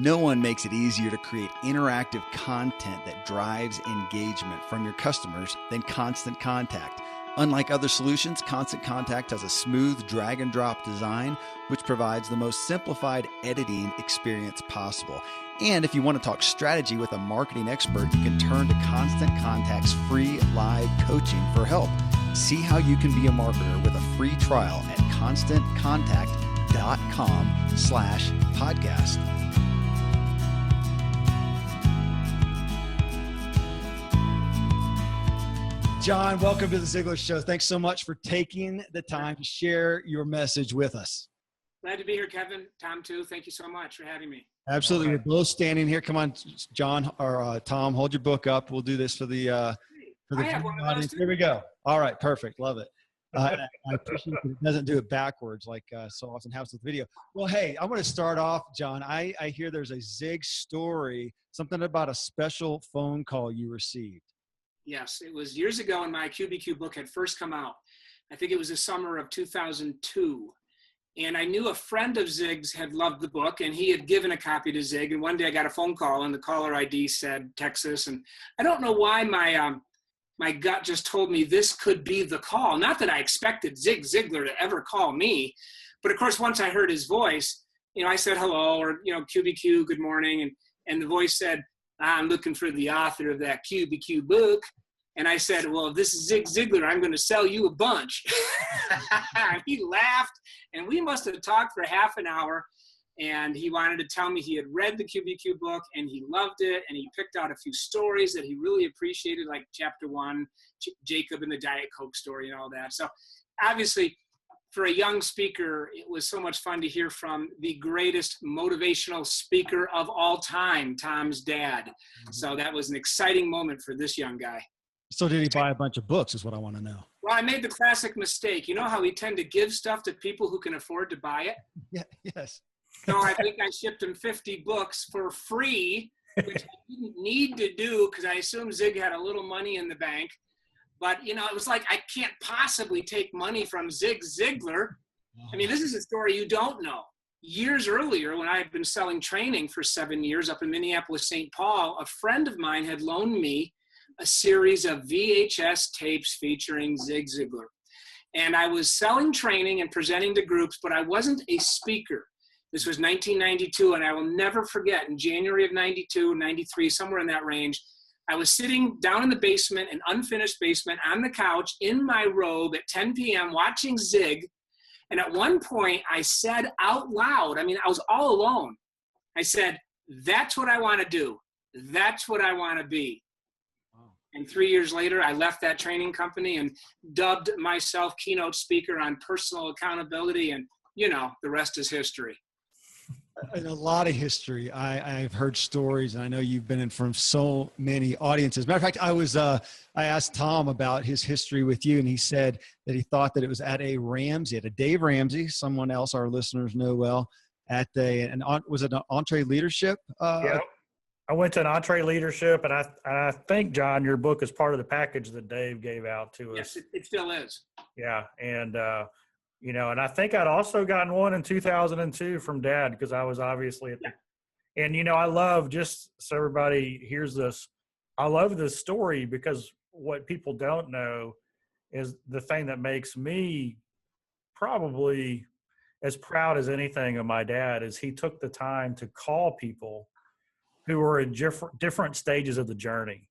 No one makes it easier to create interactive content that drives engagement from your customers than Constant Contact. Unlike other solutions, Constant Contact has a smooth drag and drop design, which provides the most simplified editing experience possible. And if you want to talk strategy with a marketing expert, you can turn to Constant Contact's free live coaching for help. See how you can be a marketer with a free trial at constantcontact.com/podcast. John, welcome to the Ziglar Show. Thanks so much for taking the time to share your message with us. Glad to be here, Kevin. Tom, too. Thank you so much for having me. Absolutely. We're both standing here. Come on, John or Tom, hold your book up. We'll do this for the audience. Here we go. All right. Perfect. Love it. I appreciate that it doesn't do it backwards like so often happens with video. Well, hey, I'm going to start off, John. I hear there's a Zig story, something about a special phone call you received. Yes, it was years ago when my QBQ book had first come out. I think it was the summer of 2002. And I knew a friend of Zig's had loved the book, and he had given a copy to Zig. And one day I got a phone call, and the caller ID said Texas. And I don't know why my gut just told me this could be the call. Not that I expected Zig Ziglar to ever call me. But, of course, once I heard his voice, I said hello, or, QBQ, good morning. And the voice said, I'm looking for the author of that QBQ book. And I said, well, if this is Zig Ziglar, I'm going to sell you a bunch. He laughed, and we must have talked for half an hour. And he wanted to tell me he had read the QBQ book, and he loved it. And he picked out a few stories that he really appreciated, like chapter 1, Jacob and the Diet Coke story and all that. So obviously, for a young speaker, it was so much fun to hear from the greatest motivational speaker of all time, Tom's dad. Mm-hmm. So that was an exciting moment for this young guy. So did he buy a bunch of books is what I want to know. Well, I made the classic mistake. You know how we tend to give stuff to people who can afford to buy it? Yeah, yes. So I think I shipped him 50 books for free, which I didn't need to do because I assumed Zig had a little money in the bank. But, it was like, I can't possibly take money from Zig Ziglar. I mean, this is a story you don't know. Years earlier, when I had been selling training for 7 years up in Minneapolis, St. Paul, a friend of mine had loaned me a series of VHS tapes featuring Zig Ziglar. And I was selling training and presenting to groups, but I wasn't a speaker. This was 1992, and I will never forget, in January of 92, 93, somewhere in that range, I was sitting down in the basement, an unfinished basement, on the couch in my robe at 10 p.m. watching Zig. And at one point, I said out loud, I was all alone. I said, that's what I want to do. That's what I want to be. Wow. And 3 years later, I left that training company and dubbed myself keynote speaker on personal accountability. And, the rest is history. In a lot of history, I've heard stories, and I know you've been in from so many audiences. Matter of fact, I asked Tom about his history with you, and he said that he thought that it was at a Dave Ramsey, someone else our listeners know well, was it an Entree Leadership? Yeah, I went to an Entree Leadership, and I think, John, your book is part of the package that Dave gave out to us. Yes, it still is. Yeah, and and I think I'd also gotten one in 2002 from Dad, because I was obviously and I love, just so everybody hears this, I love this story because what people don't know is the thing that makes me probably as proud as anything of my dad is he took the time to call people who were in different stages of the journey.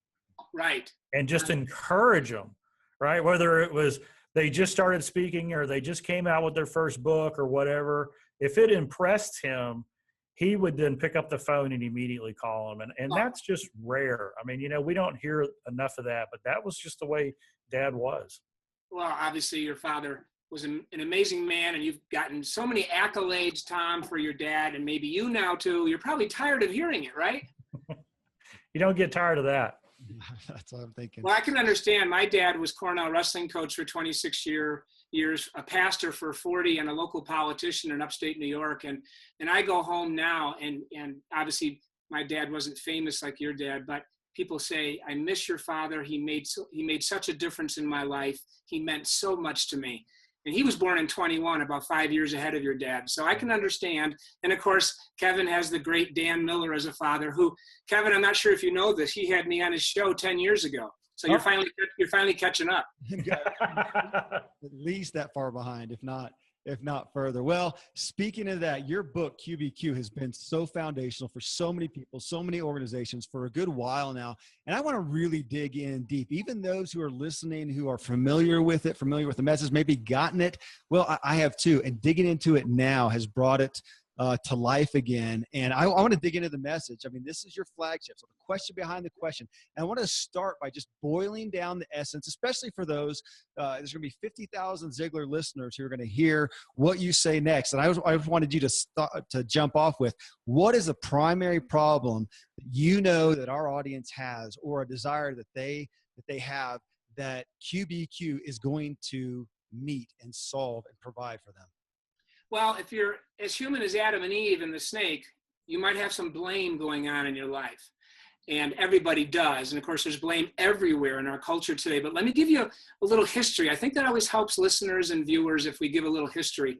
Right. And just encourage them, right? Whether it was they just started speaking or they just came out with their first book or whatever, if it impressed him, he would then pick up the phone and immediately call them. And that's just rare. We don't hear enough of that, but that was just the way Dad was. Well, obviously your father was an amazing man, and you've gotten so many accolades, Tom, for your dad, and maybe you now too. You're probably tired of hearing it, right? You don't get tired of that. That's what I'm thinking. Well, I can understand. My dad was Cornell wrestling coach for 26 years, a pastor for 40, and a local politician in upstate New York. And I go home now, and obviously my dad wasn't famous like your dad, but people say, I miss your father. He made such a difference in my life. He meant so much to me. And he was born in 21, about 5 years ahead of your dad. So I can understand. And of course, Kevin has the great Dan Miller as a father who, Kevin, I'm not sure if you know this, he had me on his show 10 years ago. So you're finally catching up. At least that far behind, if not further. Well, speaking of that, your book, QBQ, has been so foundational for so many people, so many organizations for a good while now. And I want to really dig in deep. Even those who are listening, who are familiar with it, familiar with the message, maybe gotten it. Well, I have too. And digging into it now has brought it to life again. And I want to dig into the message. I mean, this is your flagship. So the question behind the question. And I want to start by just boiling down the essence, especially for those, there's going to be 50,000 Ziglar listeners who are going to hear what you say next. And I wanted you to jump off with, what is a primary problem that you know that our audience has, or a desire that they have, that QBQ is going to meet and solve and provide for them? Well, if you're as human as Adam and Eve and the snake, you might have some blame going on in your life. And everybody does. And of course, there's blame everywhere in our culture today. But let me give you a little history. I think that always helps listeners and viewers if we give a little history.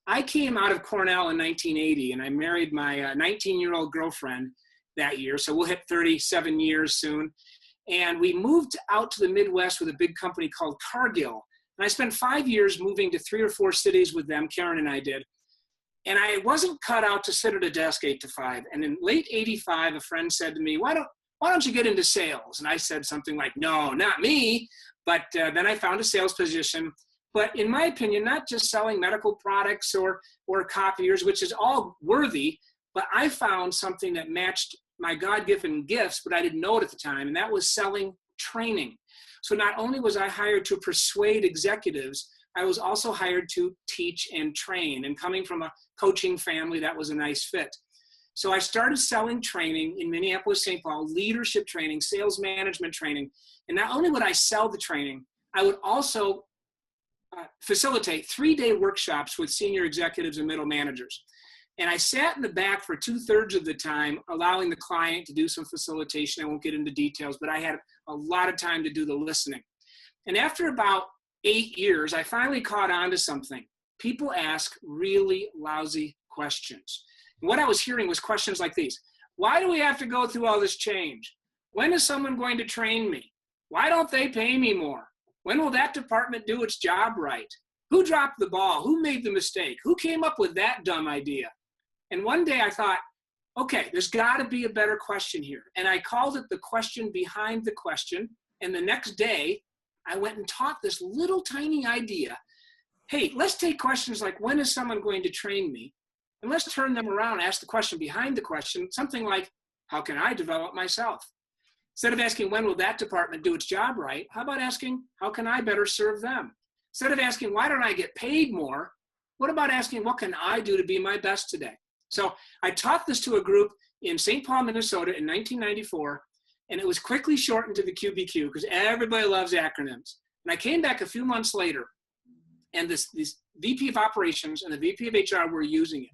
I came out of Cornell in 1980, and I married my 19-year-old girlfriend that year. So we'll hit 37 years soon. And we moved out to the Midwest with a big company called Cargill. And I spent 5 years moving to 3 or 4 cities with them, Karen and I did. And I wasn't cut out to sit at a desk 8 to 5. And in late 85, a friend said to me, why don't you get into sales? And I said something like, no, not me. But then I found a sales position. But in my opinion, not just selling medical products or copiers, which is all worthy, but I found something that matched my God-given gifts, but I didn't know it at the time. And that was selling training. So not only was I hired to persuade executives, I was also hired to teach and train. And coming from a coaching family, that was a nice fit. So I started selling training in Minneapolis, St. Paul, leadership training, sales management training. And not only would I sell the training, I would also facilitate 3-day workshops with senior executives and middle managers. And I sat in the back for 2/3 of the time, allowing the client to do some facilitation. I won't get into details, but I had a lot of time to do the listening. And after about 8 years, I finally caught on to something. People ask really lousy questions. And what I was hearing was questions like these. Why do we have to go through all this change? When is someone going to train me? Why don't they pay me more? When will that department do its job right? Who dropped the ball? Who made the mistake? Who came up with that dumb idea? And one day I thought, okay, there's got to be a better question here. And I called it the question behind the question. And the next day, I went and taught this little tiny idea. Hey, let's take questions like, when is someone going to train me? And let's turn them around, ask the question behind the question, something like, how can I develop myself? Instead of asking, when will that department do its job right? How about asking, how can I better serve them? Instead of asking, why don't I get paid more? What about asking, what can I do to be my best today? So I taught this to a group in St. Paul, Minnesota in 1994, and it was quickly shortened to the QBQ because everybody loves acronyms. And I came back a few months later, and this VP of operations and the VP of HR were using it.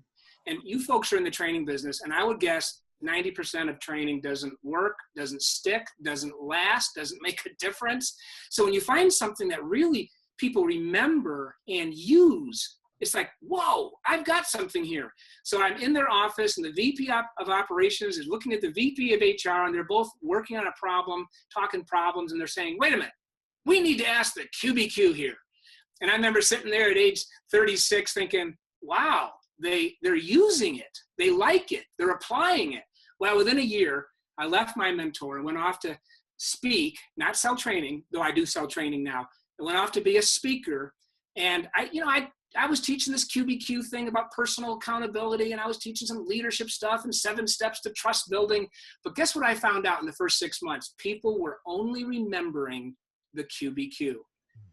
And you folks are in the training business, and I would guess 90% of training doesn't work, doesn't stick, doesn't last, doesn't make a difference. So when you find something that really people remember and use, it's like, whoa, I've got something here. So I'm in their office, and the VP of operations is looking at the VP of HR, and they're both working on a problem, talking problems, and they're saying, wait a minute, we need to ask the QBQ here. And I remember sitting there at age 36 thinking, wow, they're using it. They like it. They're applying it. Well, within a year, I left my mentor and went off to speak, not sell training, though I do sell training now. I went off to be a speaker. And I was teaching this QBQ thing about personal accountability, and I was teaching some leadership stuff and 7 steps to trust building. But guess what I found out in the first 6 months? People were only remembering the QBQ.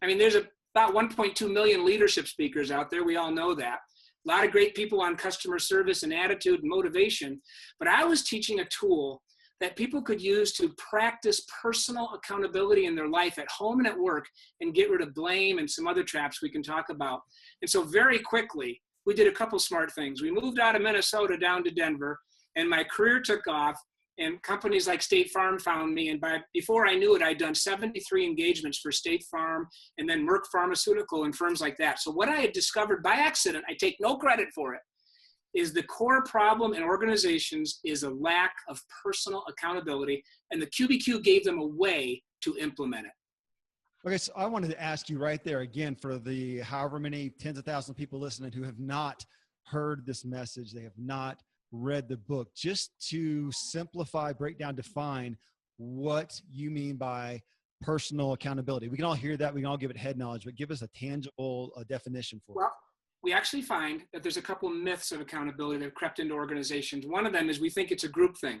I mean, there's about 1.2 million leadership speakers out there. We all know that. A lot of great people on customer service and attitude and motivation. But I was teaching a tool that people could use to practice personal accountability in their life at home and at work and get rid of blame and some other traps we can talk about. And so very quickly, we did a couple smart things. We moved out of Minnesota down to Denver, and my career took off. And companies like State Farm found me. And before I knew it, I'd done 73 engagements for State Farm and then Merck Pharmaceutical and firms like that. So what I had discovered by accident, I take no credit for it, is the core problem in organizations is a lack of personal accountability. And the QBQ gave them a way to implement it. Okay, so I wanted to ask you right there again, for the however many tens of thousands of people listening who have not heard this message, they have not read the book, just to simplify, break down, define what you mean by personal accountability. We can all hear that. We can all give it head knowledge, but give us a tangible definition for it. Well, we actually find that there's a couple of myths of accountability that have crept into organizations. One of them is we think it's a group thing.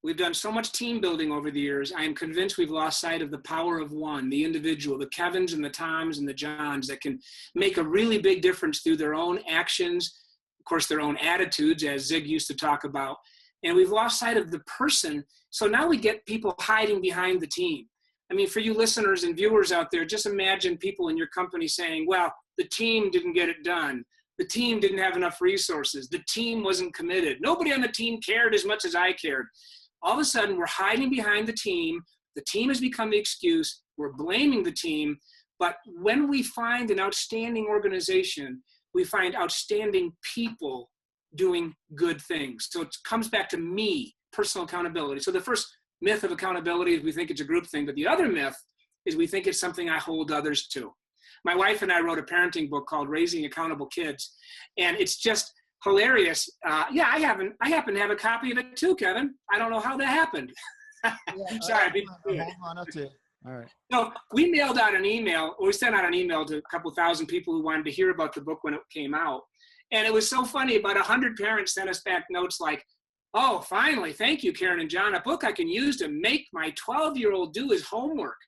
We've done so much team building over the years. I am convinced we've lost sight of the power of one, the individual, the Kevins and the Toms and the Johns that can make a really big difference through their own actions, of course, their own attitudes, as Zig used to talk about. And we've lost sight of the person. So now we get people hiding behind the team. I mean, for you listeners and viewers out there, just imagine people in your company saying, well, the team didn't get it done. The team didn't have enough resources. The team wasn't committed. Nobody on the team cared as much as I cared. All of a sudden, we're hiding behind the team. The team has become the excuse. We're blaming the team. But when we find an outstanding organization, we find outstanding people doing good things. So it comes back to me, personal accountability. So the first myth of accountability is we think it's a group thing. But the other myth is we think it's something I hold others to. My wife and I wrote a parenting book called Raising Accountable Kids. And it's just hilarious. Yeah, I happen to have a copy of it too, Kevin. I don't know how that happened. Sorry. All right. So we mailed out an email, or we sent out an email to a couple thousand people who wanted to hear about the book when it came out. And it was so funny. About 100 parents sent us back notes like, oh, finally, thank you, Karen and John, a book I can use to make my 12-year-old do his homework.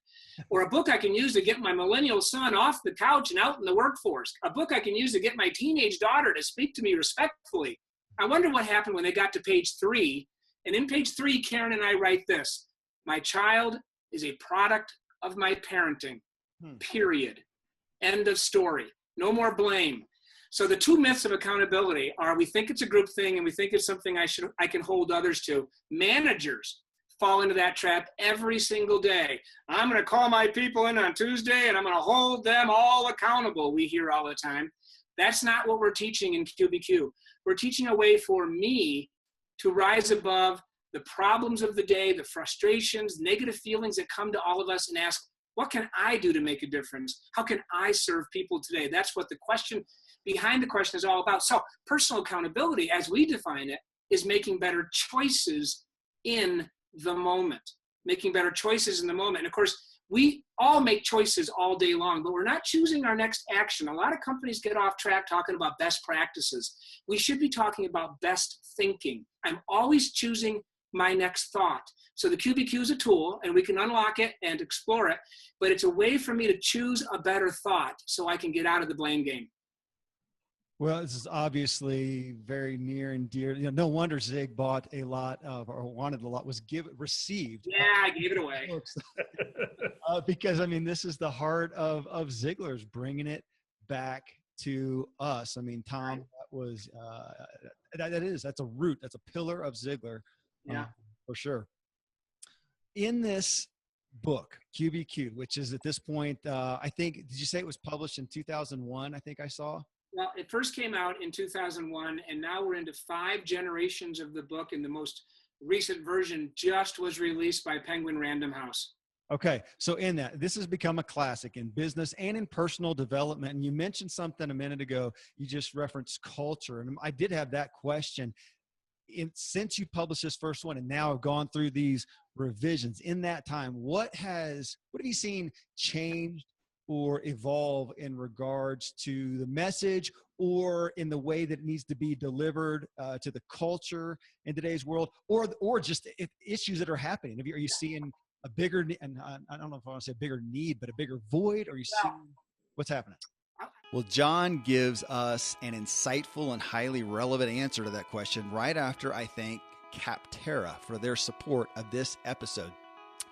Or a book I can use to get my millennial son off the couch and out in the workforce. A book I can use to get my teenage daughter to speak to me respectfully. I wonder what happened when they got to page 3. And in page 3, Karen and I write this: my child is a product of my parenting, period. End of story. No more blame. So the two myths of accountability are we think it's a group thing and we think it's something I can hold others to. Managers fall into that trap every single day. I'm going to call my people in on Tuesday and I'm going to hold them all accountable, we hear all the time. That's not what we're teaching in QBQ. We're teaching a way for me to rise above the problems of the day, the frustrations, negative feelings that come to all of us, and ask, what can I do to make a difference? How can I serve people today? That's what the question behind the question is all about. So personal accountability, as we define it, is making better choices in the moment, making better choices in the moment. And of course, we all make choices all day long, but we're not choosing our next action. A lot of companies get off track talking about best practices. We should be talking about best thinking. I'm always choosing my next thought. So the QBQ is a tool and we can unlock it and explore it, but it's a way for me to choose a better thought so I can get out of the blame game. Well, this is obviously very near and dear. You know, no wonder Zig bought a lot of, or wanted a lot, received. Yeah, I gave it away. Because I mean, this is the heart of Ziglar's, bringing it back to us. I mean, Tom, that was that's a root, that's a pillar of Ziglar, for sure. In this book, QBQ, which is at this point, I think, did you say it was published in 2001? I think I saw. Well, it first came out in 2001, and now we're into 5 generations of the book, and the most recent version just was released by Penguin Random House. Okay, so in that, this has become a classic in business and in personal development. And you mentioned something a minute ago, you just referenced culture. And I did have that question. Since you published this first one and now have gone through these revisions, in that time, what have you seen change or evolve in regards to the message or in the way that it needs to be delivered to the culture in today's world, or just issues that are happening? Are you seeing a bigger, and I don't know if I want to say a bigger need, but a bigger void? Or are you seeing what's happening? Well, John gives us an insightful and highly relevant answer to that question right after I thank Capterra for their support of this episode.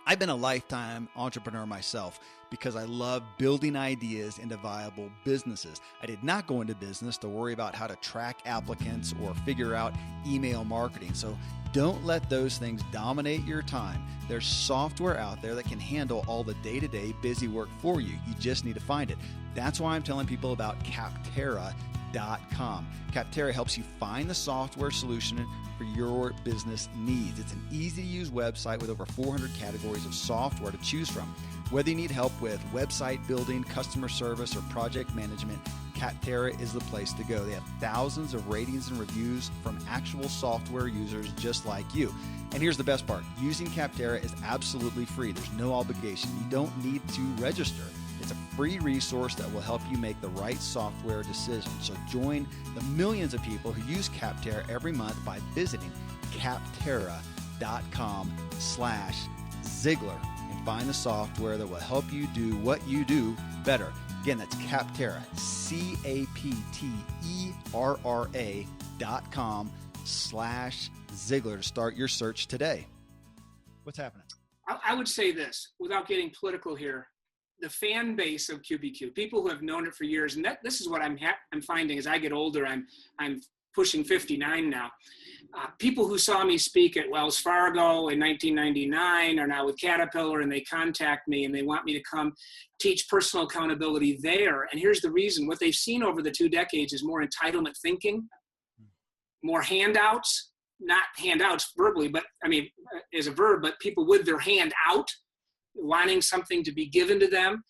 I've been a lifetime entrepreneur myself because I love building ideas into viable businesses. I did not go into business to worry about how to track applicants or figure out email marketing. So don't let those things dominate your time. There's software out there that can handle all the day-to-day busy work for you. You just need to find it. That's why I'm telling people about Capterra.com. Capterra helps you find the software solution for your business needs. It's an easy-to-use website with over 400 categories of software to choose from. Whether you need help with website building, customer service, or project management, Capterra is the place to go. They have thousands of ratings and reviews from actual software users just like you. And here's the best part. Using Capterra is absolutely free. There's no obligation. You don't need to register. It's a free resource that will help you make the right software decision. So join the millions of people who use Capterra every month by visiting Capterra.com/Ziglar and find the software that will help you do what you do better. Again, that's Capterra, Capterra.com/Ziglar to start your search today. What's happening? I would say this, without getting political here. The fan base of QBQ, people who have known it for years, and this is what I'm finding as I get older. I'm pushing 59 now. People who saw me speak at Wells Fargo in 1999 are now with Caterpillar, and they contact me and they want me to come teach personal accountability there. And here's the reason: what they've seen over the 2 decades is more entitlement thinking, more handouts, not handouts verbally, but I mean as a verb, but people with their hand out, wanting something to be given to them.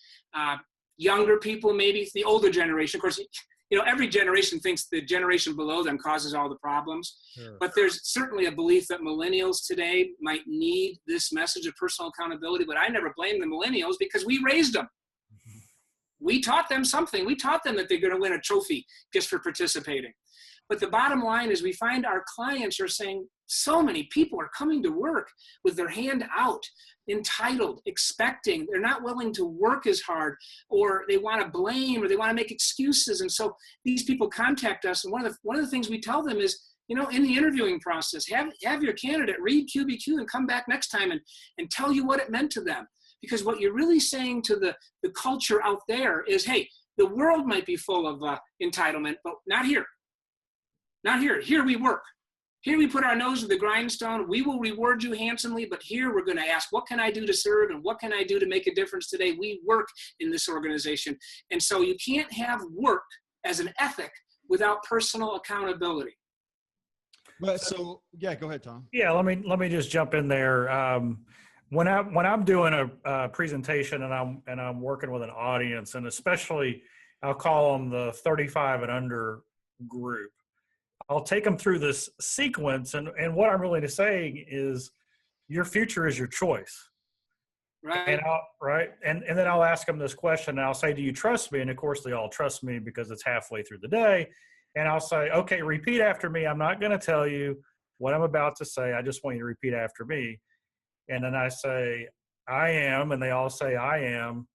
Younger people, maybe the older generation. Of course, you know, every generation thinks the generation below them causes all the problems. Sure. But there's certainly a belief that millennials today might need this message of personal accountability. But I never blame the millennials because we raised them. We taught them something. We taught them that they're going to win a trophy just for participating. But the bottom line is we find our clients are saying, so many people are coming to work with their hand out, entitled, expecting. They're not willing to work as hard, or they want to blame, or they want to make excuses. And so these people contact us. And one of the things we tell them is, you know, in the interviewing process, have your candidate read QBQ and come back next time and tell you what it meant to them. Because what you're really saying to the culture out there is, hey, the world might be full of entitlement, but not here. Not here. Here we work. Here we put our nose to the grindstone. We will reward you handsomely, but here we're going to ask, what can I do to serve and what can I do to make a difference today? We work in this organization. And so you can't have work as an ethic without personal accountability. But so, yeah, go ahead, Tom. Yeah, let me just jump in there. When I'm doing a presentation and I'm working with an audience, and especially I'll call them the 35 and under group, I'll take them through this sequence, and what I'm really saying is your future is your choice. Right. And then I'll ask them this question, and I'll say, do you trust me? And of course they all trust me because it's halfway through the day. And I'll say, okay, repeat after me. I'm not going to tell you what I'm about to say. I just want you to repeat after me. And then I say, I am, and they all say, I am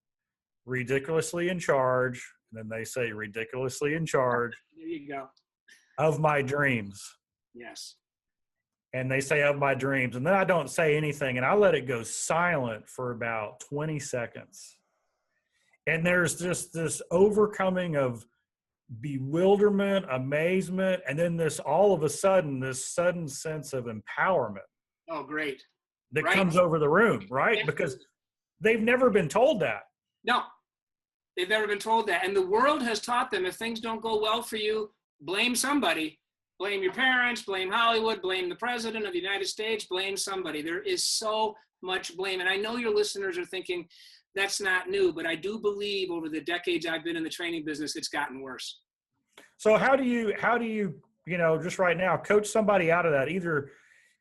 ridiculously in charge. And then they say, ridiculously in charge. There you go. Of my dreams. Yes. And they say of my dreams. And then I don't say anything, and I let it go silent for about 20 seconds. And there's just this overcoming of bewilderment, amazement, and then this all of a sudden, this sudden sense of empowerment. Oh, great. That comes over the room, right? Yeah. Because they've never been told that. No, they've never been told that. And the world has taught them if things don't go well for you, blame somebody. Blame your parents, blame Hollywood, blame the president of the United States, blame somebody. There is so much blame. And I know your listeners are thinking that's not new, but I do believe over the decades I've been in the training business, it's gotten worse. So how do you, you know, just right now, coach somebody out of that? Either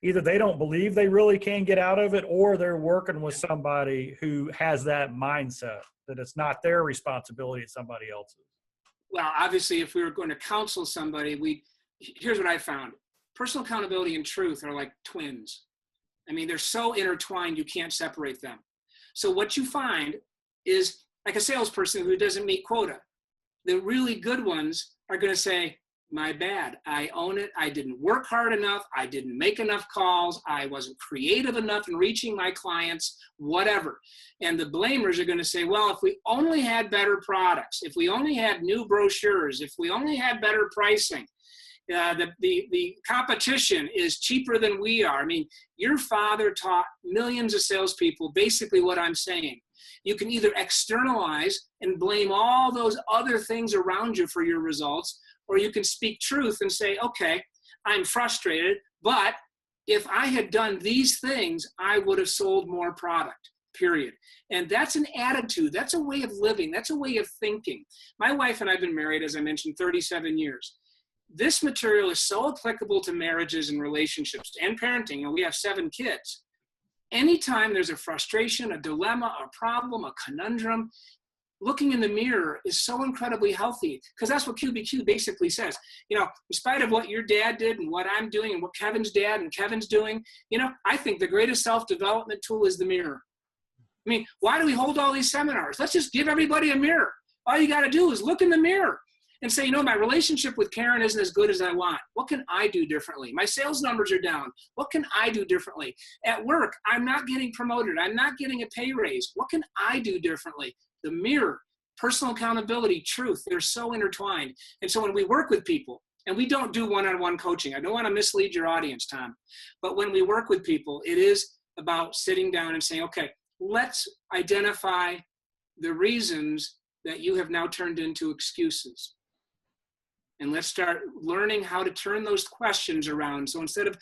they don't believe they really can get out of it, or they're working with somebody who has that mindset that it's not their responsibility, it's somebody else's. Well, obviously, if we were going to counsel somebody, here's what I found. Personal accountability and truth are like twins. I mean, they're so intertwined, you can't separate them. So what you find is like a salesperson who doesn't meet quota. The really good ones are going to say, My bad. I own it. I didn't work hard enough. I didn't make enough calls. I wasn't creative enough in reaching my clients, whatever. And the blamers are going to say, well, if we only had better products, if we only had new brochures, if we only had better pricing, the competition is cheaper than we are. I mean, your father taught millions of salespeople basically what I'm saying. You can either externalize and blame all those other things around you for your results, or you can speak truth and say, okay, I'm frustrated, but if I had done these things, I would have sold more product, period. And that's an attitude. That's a way of living. That's a way of thinking. My wife and I have been married, as I mentioned, 37 years. This material is so applicable to marriages and relationships and parenting, and we have 7 kids. Anytime there's a frustration, a dilemma, a problem, a conundrum, looking in the mirror is so incredibly healthy, because that's what QBQ basically says. You know, in spite of what your dad did and what I'm doing and what Kevin's dad and Kevin's doing, you know, I think the greatest self-development tool is the mirror. I mean, why do we hold all these seminars? Let's just give everybody a mirror. All you got to do is look in the mirror and say, you know, my relationship with Karen isn't as good as I want. What can I do differently? My sales numbers are down. What can I do differently? At work, I'm not getting promoted. I'm not getting a pay raise. What can I do differently? The mirror, personal accountability, truth, they're so intertwined. And so when we work with people, and we don't do one-on-one coaching, I don't want to mislead your audience, Tom, but when we work with people, it is about sitting down and saying, okay, let's identify the reasons that you have now turned into excuses. And let's start learning how to turn those questions around. So instead of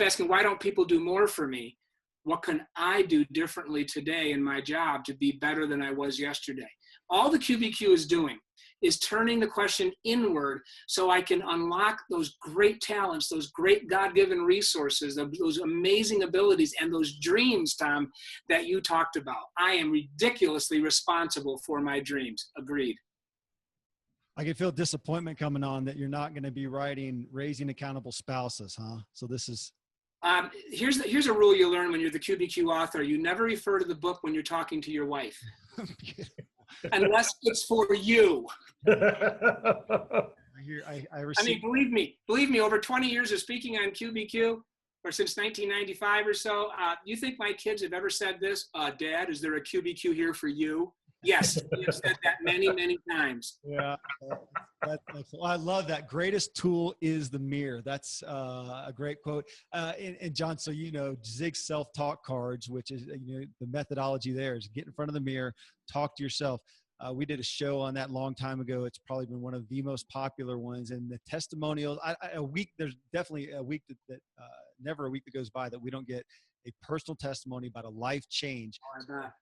asking, why don't people do more for me? What can I do differently today in my job to be better than I was yesterday? All the QBQ is doing is turning the question inward so I can unlock those great talents, those great God-given resources, those amazing abilities, and those dreams, Tom, that you talked about. I am ridiculously responsible for my dreams. Agreed. I can feel disappointment coming on that you're not going to be writing Raising Accountable Spouses, huh? So this is... Here's a rule you learn when you're the QBQ author. You never refer to the book when you're talking to your wife. Unless it's for you. I mean, believe me, over 20 years of speaking on QBQ, or since 1995 or so, you think my kids have ever said this? Dad, is there a QBQ here for you? Yes, we have said that many, many times. Yeah, that's excellent. I love that. Greatest tool is the mirror. That's a great quote. And John, so you know, Zig's self-talk cards, which is the methodology there is get in front of the mirror, talk to yourself. We did a show on that a long time ago. It's probably been one of the most popular ones. And the testimonials, there's definitely a week that never a week that goes by that we don't get a personal testimony about a life change.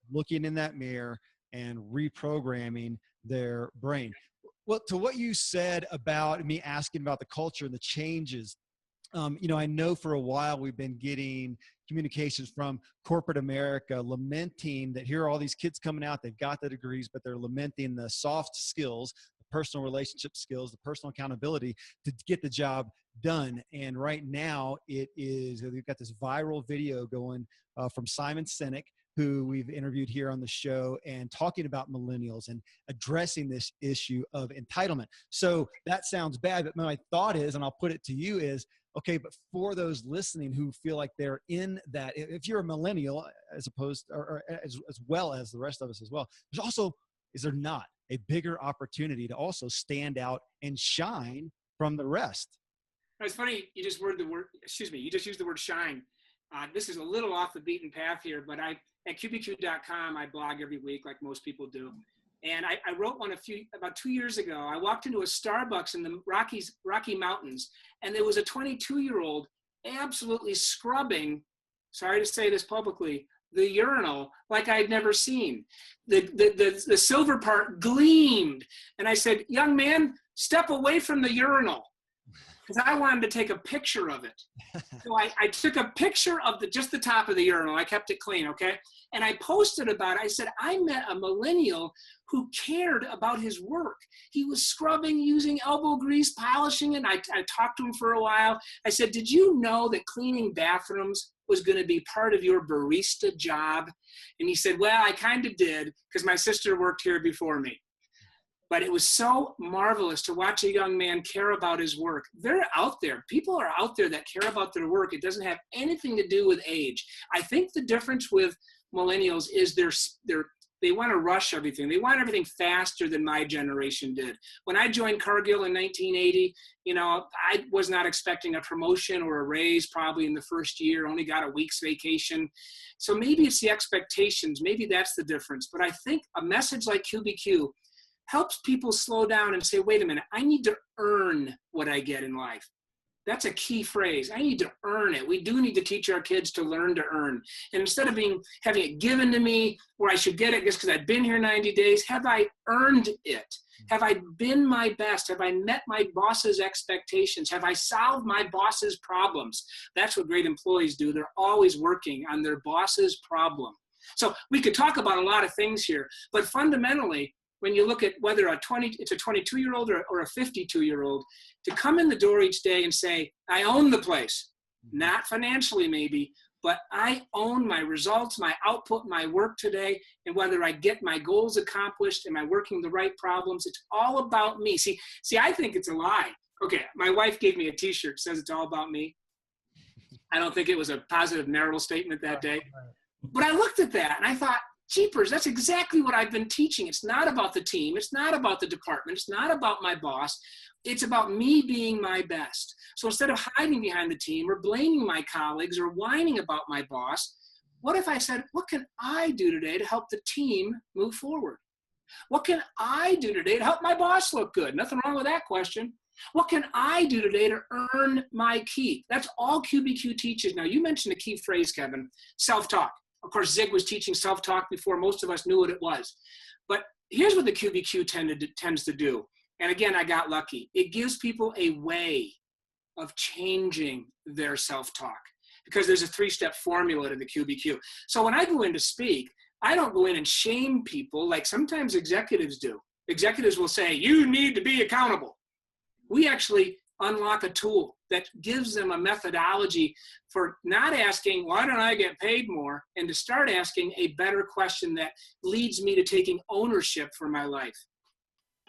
Looking in that mirror and reprogramming their brain. Well, to what you said about me asking about the culture and the changes, I know for a while we've been getting communications from corporate America lamenting that here are all these kids coming out, they've got the degrees, but they're lamenting the soft skills, the personal relationship skills, the personal accountability to get the job done. And right now we've got this viral video going from Simon Sinek, who we've interviewed here on the show, and talking about millennials and addressing this issue of entitlement. So that sounds bad, but my thought is, and I'll put it to you, is, okay, but for those listening who feel like they're in that, if you're a millennial, as opposed, or as well as the rest of us as well, there's also, is there not a bigger opportunity to also stand out and shine from the rest? It's funny, you just used the word shine. This is a little off the beaten path here, but at QBQ.com, I blog every week like most people do. And I wrote one about 2 years ago. I walked into a Starbucks in the Rocky Mountains, and there was a 22-year-old absolutely scrubbing, sorry to say this publicly, the urinal like I'd never seen. The silver part gleamed. And I said, young man, step away from the urinal, because I wanted to take a picture of it. So I took a picture of just the top of the urinal. I kept it clean, okay? And I posted about it. I said, I met a millennial who cared about his work. He was scrubbing, using elbow grease, polishing it. I talked to him for a while. I said, did you know that cleaning bathrooms was going to be part of your barista job? And he said, well, I kind of did, because my sister worked here before me. But it was so marvelous to watch a young man care about his work. They're out there. People are out there that care about their work. It doesn't have anything to do with age. I think the difference with millennials is they want to rush everything. They want everything faster than my generation did. When I joined Cargill in 1980, I was not expecting a promotion or a raise probably in the first year, only got a week's vacation. So maybe it's the expectations. Maybe that's the difference. But I think a message like QBQ helps people slow down and say, wait a minute, I need to earn what I get in life. That's a key phrase. I need to earn it. We do need to teach our kids to learn to earn. And instead of having it given to me where I should get it just because I've been here 90 days, have I earned it? Have I been my best? Have I met my boss's expectations? Have I solved my boss's problems? That's what great employees do. They're always working on their boss's problem. So we could talk about a lot of things here, but fundamentally, when you look at whether it's a 22-year-old or a 52-year-old, to come in the door each day and say, I own the place, not financially maybe, but I own my results, my output, my work today, and whether I get my goals accomplished, am I working the right problems? It's all about me. See, I think it's a lie. Okay, my wife gave me a t-shirt that says it's all about me. I don't think it was a positive marital statement that day. But I looked at that and I thought, jeepers, that's exactly what I've been teaching. It's not about the team. It's not about the department. It's not about my boss. It's about me being my best. So instead of hiding behind the team or blaming my colleagues or whining about my boss, what if I said, what can I do today to help the team move forward? What can I do today to help my boss look good? Nothing wrong with that question. What can I do today to earn my keep? That's all QBQ teaches. Now, you mentioned a key phrase, Kevin, self-talk. Of course, Zig was teaching self-talk before most of us knew what it was. But here's what the QBQ tends to do. And again, I got lucky. It gives people a way of changing their self-talk because there's a 3-step formula to the QBQ. So when I go in to speak, I don't go in and shame people like sometimes executives do. Executives will say, you need to be accountable. We actually unlock a tool that gives them a methodology for not asking, why don't I get paid more? And to start asking a better question that leads me to taking ownership for my life.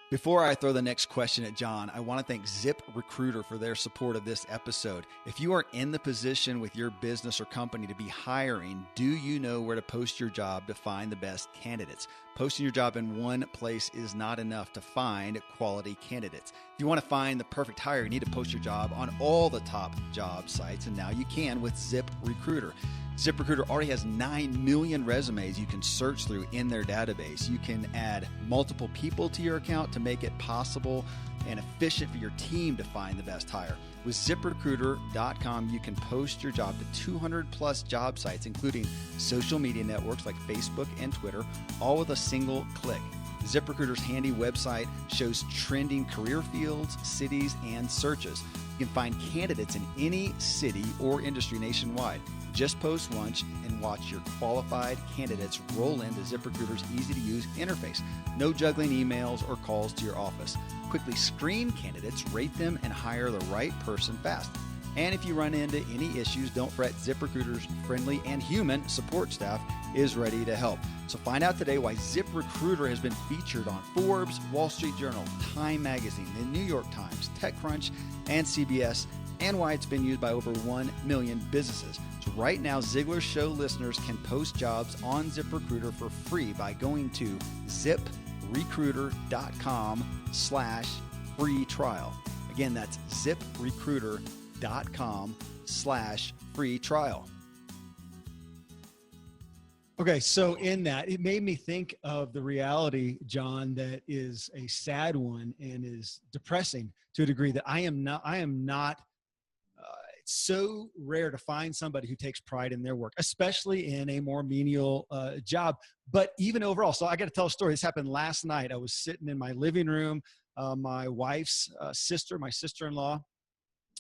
Before I throw the next question at John, I want to thank ZipRecruiter for their support of this episode. If you are in the position with your business or company to be hiring, do you know where to post your job to find the best candidates? Posting your job in one place is not enough to find quality candidates. If you want to find the perfect hire, you need to post your job on all the top job sites, and now you can with ZipRecruiter. ZipRecruiter already has 9 million resumes you can search through in their database. You can add multiple people to your account to make it possible and efficient for your team to find the best hire. With ZipRecruiter.com, you can post your job to 200 plus job sites, including social media networks like Facebook and Twitter, all with a single click. ZipRecruiter's handy website shows trending career fields, cities, and searches. You can find candidates in any city or industry nationwide. Just post once and watch your qualified candidates roll into ZipRecruiter's easy-to-use interface. No juggling emails or calls to your office. Quickly screen candidates, rate them, and hire the right person fast. And if you run into any issues, don't fret. ZipRecruiter's friendly and human support staff is ready to help. So find out today why ZipRecruiter has been featured on Forbes, Wall Street Journal, Time Magazine, the New York Times, TechCrunch, and CBS, and why it's been used by over 1 million businesses. So right now, Ziglar Show listeners can post jobs on ZipRecruiter for free by going to ZipRecruiter.com/free trial. Again, that's ZipRecruiter.com/free trial. Okay, so in that, it made me think of the reality, John, that is a sad one and is depressing to a degree that I am not. It's so rare to find somebody who takes pride in their work, especially in a more menial job. But even overall, so I got to tell a story. This happened last night. I was sitting in my living room. My wife's sister, my sister-in-law,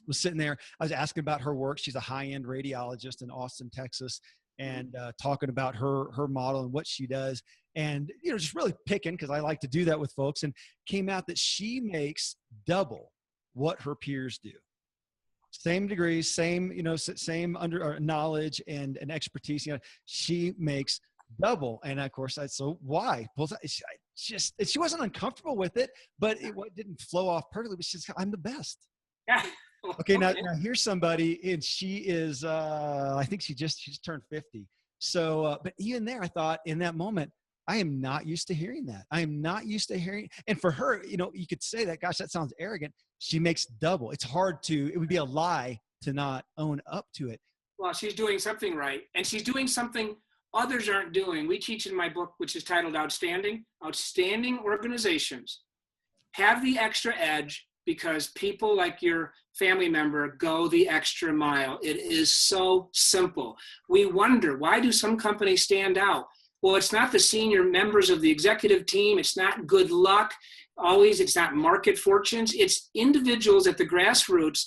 was sitting there. I was asking about her work. She's a high-end radiologist in Austin, Texas, and talking about her model and what she does. And, just really picking, because I like to do that with folks, and came out that she makes double what her peers do. Same degrees, same knowledge and expertise. She makes double. And of course, so why? Well, she wasn't uncomfortable with it, but it didn't flow off perfectly. But she's, I'm the best. Yeah. Okay, now here's somebody, and she is, I think she just turned 50. So, but even there, I thought in that moment, I am not used to hearing that. I am not used to hearing, and for her, you know, you could say that, gosh, that sounds arrogant. She makes double. It's hard to, it would be a lie to not own up to it. Well, she's doing something right, and she's doing something others aren't doing. We teach in my book, which is titled Outstanding Organizations have the extra edge because people like your family member go the extra mile. It is so simple. We wonder, why do some companies stand out? Well, it's not the senior members of the executive team. It's not good luck. Always, it's not market fortunes. It's individuals at the grassroots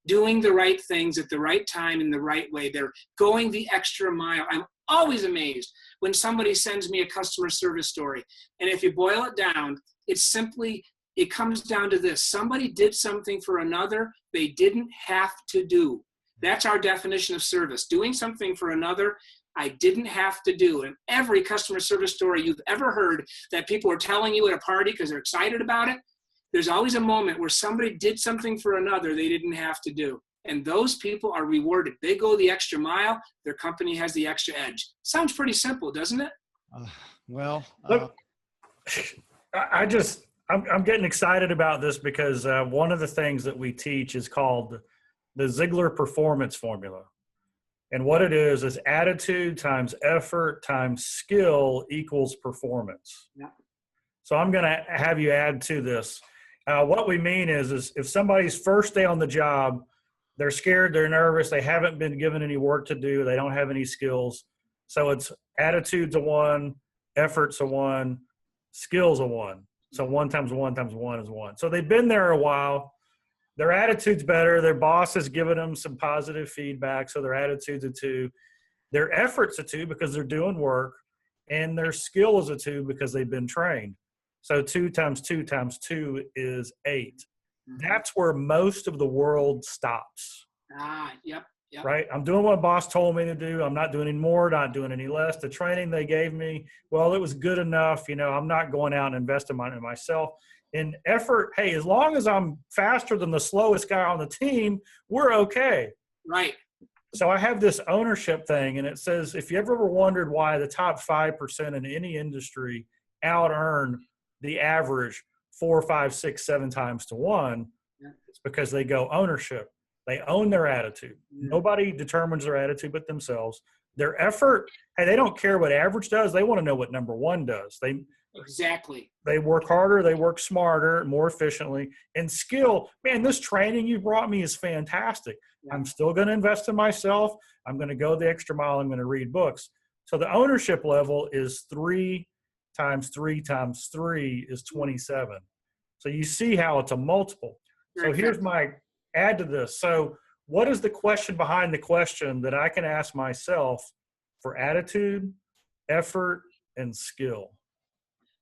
doing the right things at the right time in the right way. They're going the extra mile. I'm always amazed when somebody sends me a customer service story. And if you boil it down, it's simply, it comes down to this. Somebody did something for another they didn't have to do. That's our definition of service. Doing something for another I didn't have to do. And every customer service story you've ever heard that people are telling you at a party because they're excited about it, there's always a moment where somebody did something for another they didn't have to do. And those people are rewarded. They go the extra mile. Their company has the extra edge. Sounds pretty simple, doesn't it? Look, I'm getting excited about this because one of the things that we teach is called the Ziglar performance formula. And what it is attitude times effort times skill equals performance. Yeah. So I'm going to have you add to this. What we mean is if somebody's first day on the job, they're scared, they're nervous, they haven't been given any work to do, they don't have any skills. So it's attitude's a 1, effort's a 1, skill's a 1. So 1 times 1 times 1 is 1. So they've been there a while. Their attitude's better. Their boss has given them some positive feedback, so their attitude's a 2. Their effort's a 2 because they're doing work, and their skill is a 2 because they've been trained. So 2 times 2 times 2 is 8. Mm-hmm. That's where most of the world stops. Yep. Right? I'm doing what boss told me to do. I'm not doing any more, not doing any less. The training they gave me, well, it was good enough. You know, I'm not going out and investing in myself. In effort, hey, as long as I'm faster than the slowest guy on the team, we're okay. Right. So I have this ownership thing, and it says, if you ever wondered why the top 5% in any industry out-earn the average 4, 5, 6, 7 times to 1, it's because they go ownership. They own their attitude. Nobody determines their attitude but themselves. Their effort, hey, they don't care what average does. They want to know what number 1 does. Exactly. They work harder. They work smarter, more efficiently. And skill, man, this training you brought me is fantastic. Yeah. I'm still going to invest in myself. I'm going to go the extra mile. I'm going to read books. So the ownership level is 3 times 3 times 3 is 27. So you see how it's a multiple. So here's my add to this. So what is the question behind the question that I can ask myself for attitude, effort, and skill?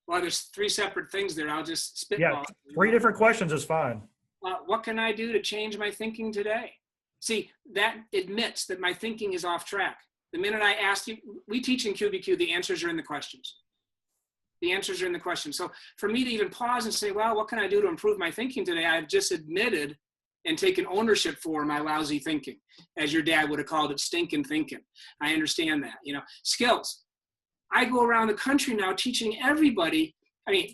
Well, there's 3 separate things there. I'll just spitball. Yeah, 3 different questions is fine. What can I do to change my thinking today? See, that admits that my thinking is off track. The minute I ask you, we teach in QBQ, the answers are in the questions. The answers are in the questions. So for me to even pause and say, well, what can I do to improve my thinking today? I've just admitted and taken ownership for my lousy thinking. As your dad would have called it, stinking thinking. I understand that. You know, skills. I go around the country now teaching everybody,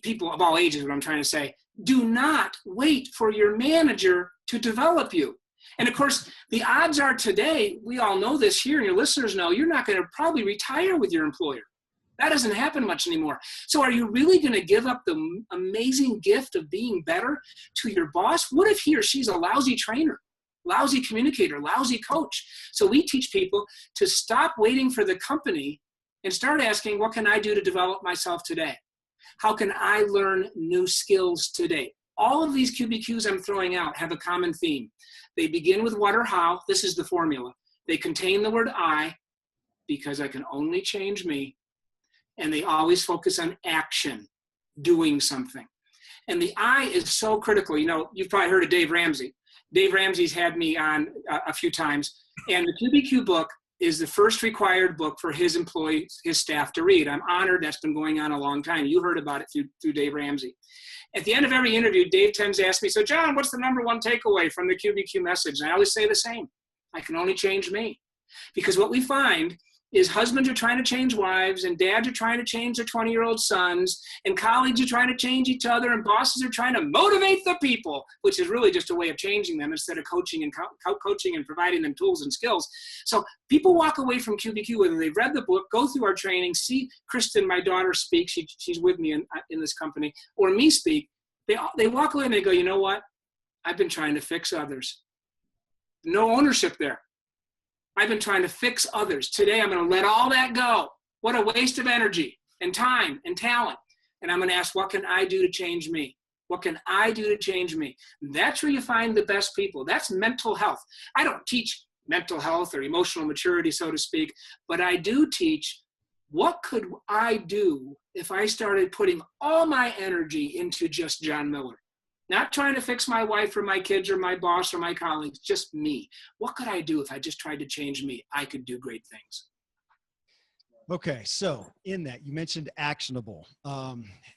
people of all ages, what I'm trying to say, do not wait for your manager to develop you. And of course, the odds are today, we all know this here, and your listeners know, you're not going to probably retire with your employer. That doesn't happen much anymore. So are you really going to give up the amazing gift of being better to your boss? What if he or she's a lousy trainer, lousy communicator, lousy coach? So we teach people to stop waiting for the company and start asking, what can I do to develop myself today? How can I learn new skills today? All of these QBQs I'm throwing out have a common theme. They begin with what or how. This is the formula. They contain the word I, because I can only change me. And they always focus on action, doing something. And the I is so critical. You know, you've probably heard of Dave Ramsey. Dave Ramsey's had me on a few times. And the QBQ book is the first required book for his employees, his staff to read. I'm honored. That's been going on a long time. You heard about it through Dave Ramsey. At the end of every interview, Dave tends to ask me, so John, what's the number one takeaway from the QBQ message? And I always say the same. I can only change me. Because what we find is husbands are trying to change wives, and dads are trying to change their 20-year-old sons, and colleagues are trying to change each other, and bosses are trying to motivate the people, which is really just a way of changing them instead of coaching and providing them tools and skills. So people walk away from QBQ, whether they've read the book, go through our training, see Kristen, my daughter, speak, she's with me in this company, or me speak, they walk away and they go, you know what? I've been trying to fix others. No ownership there. I've been trying to fix others. Today, I'm going to let all that go. What a waste of energy and time and talent. And I'm going to ask, what can I do to change me? What can I do to change me? That's where you find the best people. That's mental health. I don't teach mental health or emotional maturity, so to speak, but I do teach what could I do if I started putting all my energy into just John Miller. Not trying to fix my wife or my kids or my boss or my colleagues, just me. What could I do if I just tried to change me? I could do great things. Okay, so in that, you mentioned actionable.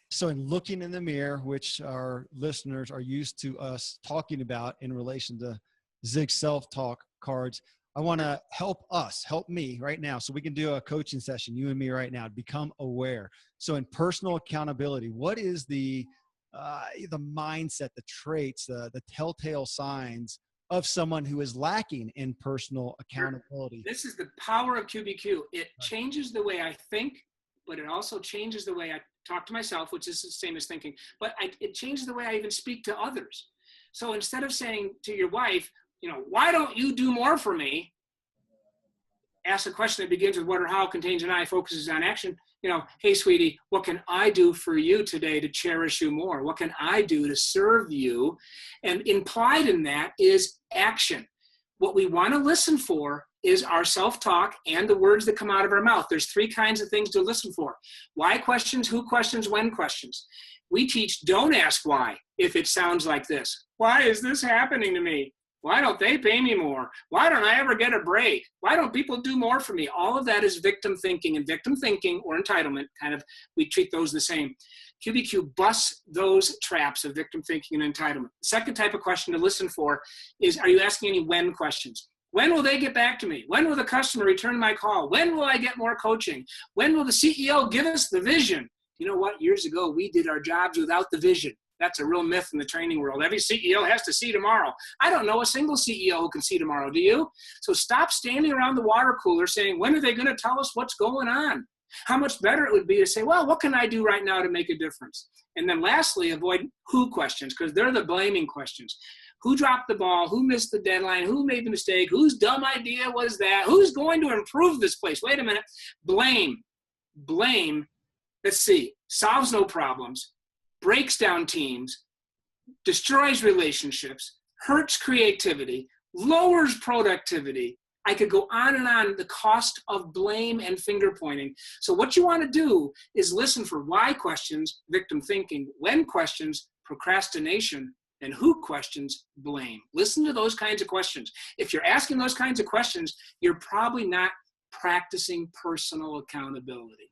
So in looking in the mirror, which our listeners are used to us talking about in relation to Zig self-talk cards, I want to help me right now, so we can do a coaching session, you and me right now, to become aware. So in personal accountability, what is the mindset, the traits, the telltale signs of someone who is lacking in personal accountability? This is the power of QBQ. It changes the way I think, but it also changes the way I talk to myself, which is the same as thinking, but it changes the way I even speak to others. So instead of saying to your wife, why don't you do more for me? Ask a question that begins with what or how, contains an I, focuses on action. Hey, sweetie, what can I do for you today to cherish you more? What can I do to serve you? And implied in that is action. What we want to listen for is our self-talk and the words that come out of our mouth. There's three kinds of things to listen for. Why questions, who questions, when questions. We teach don't ask why if it sounds like this. Why is this happening to me? Why don't they pay me more? Why don't I ever get a break? Why don't people do more for me? All of that is victim thinking, and victim thinking or entitlement, we treat those the same. QBQ busts those traps of victim thinking and entitlement. The second type of question to listen for is, are you asking any when questions? When will they get back to me? When will the customer return my call? When will I get more coaching? When will the CEO give us the vision? You know what? Years ago, we did our jobs without the vision. That's a real myth in the training world. Every CEO has to see tomorrow. I don't know a single CEO who can see tomorrow. Do you? So stop standing around the water cooler saying, when are they going to tell us what's going on? How much better it would be to say, well, what can I do right now to make a difference? And then lastly, avoid who questions, because they're the blaming questions. Who dropped the ball? Who missed the deadline? Who made the mistake? Whose dumb idea was that? Who's going to improve this place? Wait a minute. Blame. Let's see. Solves no problems. Breaks down teams, destroys relationships, hurts creativity, lowers productivity. I could go on and on, the cost of blame and finger pointing. So what you want to do is listen for why questions, victim thinking, when questions, procrastination, and who questions, blame. Listen to those kinds of questions. If you're asking those kinds of questions, you're probably not practicing personal accountability.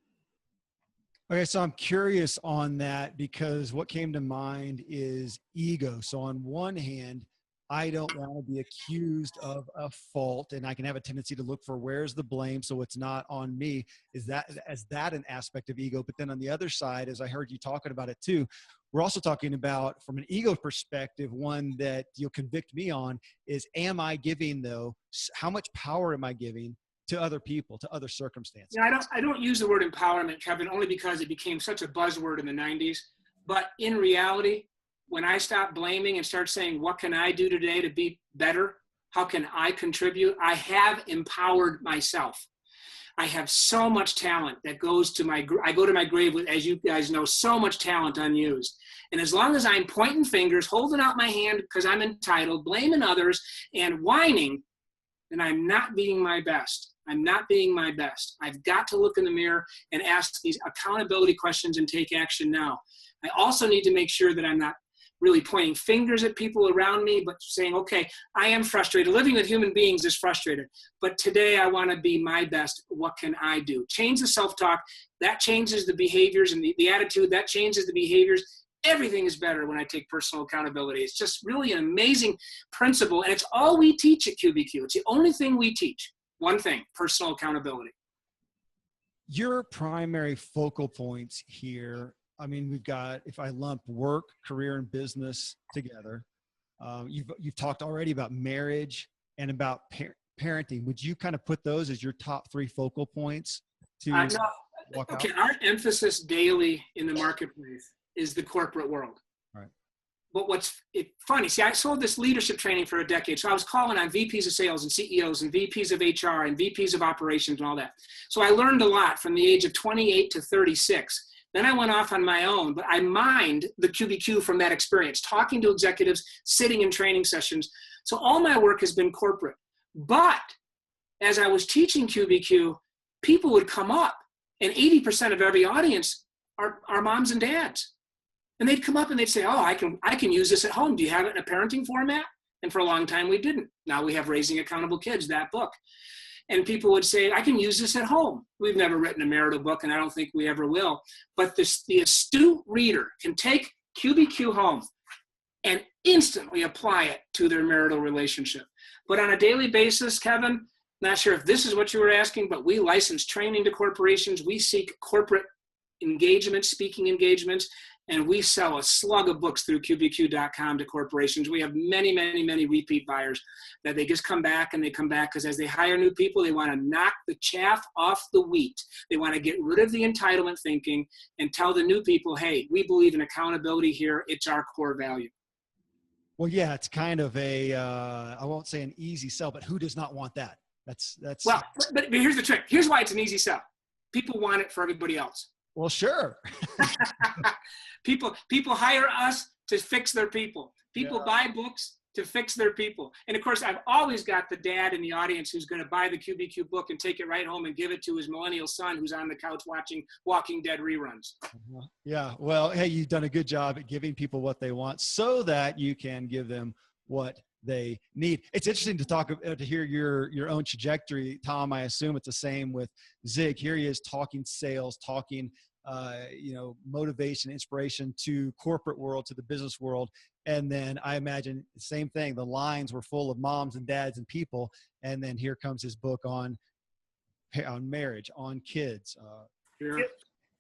Okay, so I'm curious on that, because what came to mind is ego. So on one hand, I don't want to be accused of a fault, and I can have a tendency to look for where's the blame, so it's not on me. Is that an aspect of ego? But then on the other side, as I heard you talking about it too, we're also talking about, from an ego perspective, one that you'll convict me on is, am I giving, though, how much power am I giving to other people, to other circumstances? I don't use the word empowerment, Kevin, only because it became such a buzzword in the 90s. But in reality, when I stop blaming and start saying, what can I do today to be better? How can I contribute? I have empowered myself. I have so much talent that goes to I go to my grave with, as you guys know, so much talent unused. And as long as I'm pointing fingers, holding out my hand because I'm entitled, blaming others, and whining, then I'm not being my best. I'm not being my best. I've got to look in the mirror and ask these accountability questions and take action now. I also need to make sure that I'm not really pointing fingers at people around me, but saying, okay, I am frustrated. Living with human beings is frustrated, but today I want to be my best. What can I do? Change the self-talk. That changes the behaviors and the attitude. That changes the behaviors. Everything is better when I take personal accountability. It's just really an amazing principle, and it's all we teach at QBQ. It's the only thing we teach. One thing, personal accountability. Your primary focal points here, I mean, we've got, if I lump work, career, and business together, you've talked already about marriage and about parenting. Would you kind of put those as your top 3 focal points to walk out? Okay, our emphasis daily in the marketplace is the corporate world. Right. But what's funny, see, I sold this leadership training for a decade. So I was calling on VPs of sales and CEOs and VPs of HR and VPs of operations and all that. So I learned a lot from the age of 28 to 36. Then I went off on my own, but I mined the QBQ from that experience, talking to executives, sitting in training sessions. So all my work has been corporate. But as I was teaching QBQ, people would come up, and 80% of every audience are moms and dads. And they'd come up and they'd say, oh, I can use this at home. Do you have it in a parenting format? And for a long time, we didn't. Now we have Raising Accountable Kids, that book. And people would say, I can use this at home. We've never written a marital book, and I don't think we ever will. But the astute reader can take QBQ home and instantly apply it to their marital relationship. But on a daily basis, Kevin, not sure if this is what you were asking, but we license training to corporations. We seek corporate engagements, speaking engagements, and we sell a slug of books through QBQ.com to corporations. We have many, many, many repeat buyers that they just come back, and they come back because as they hire new people, they want to knock the chaff off the wheat. They want to get rid of the entitlement thinking and tell the new people, hey, we believe in accountability here. It's our core value. Well, yeah, it's kind of a, I won't say an easy sell, but who does not want that? That's well, but here's the trick. Here's why it's an easy sell. People want it for everybody else. Well, sure. People hire us to fix their people. People buy books to fix their people. And of course, I've always got the dad in the audience who's going to buy the QBQ book and take it right home and give it to his millennial son who's on the couch watching Walking Dead reruns. Yeah. Well, hey, you've done a good job at giving people what they want so that you can give them what they need. It's interesting to talk to hear your own trajectory, Tom. I assume it's the same with Zig. Here he is talking sales, talking motivation, inspiration to corporate world, to the business world. And then I imagine the same thing. The lines were full of moms and dads and people. And then here comes his book on marriage, on kids.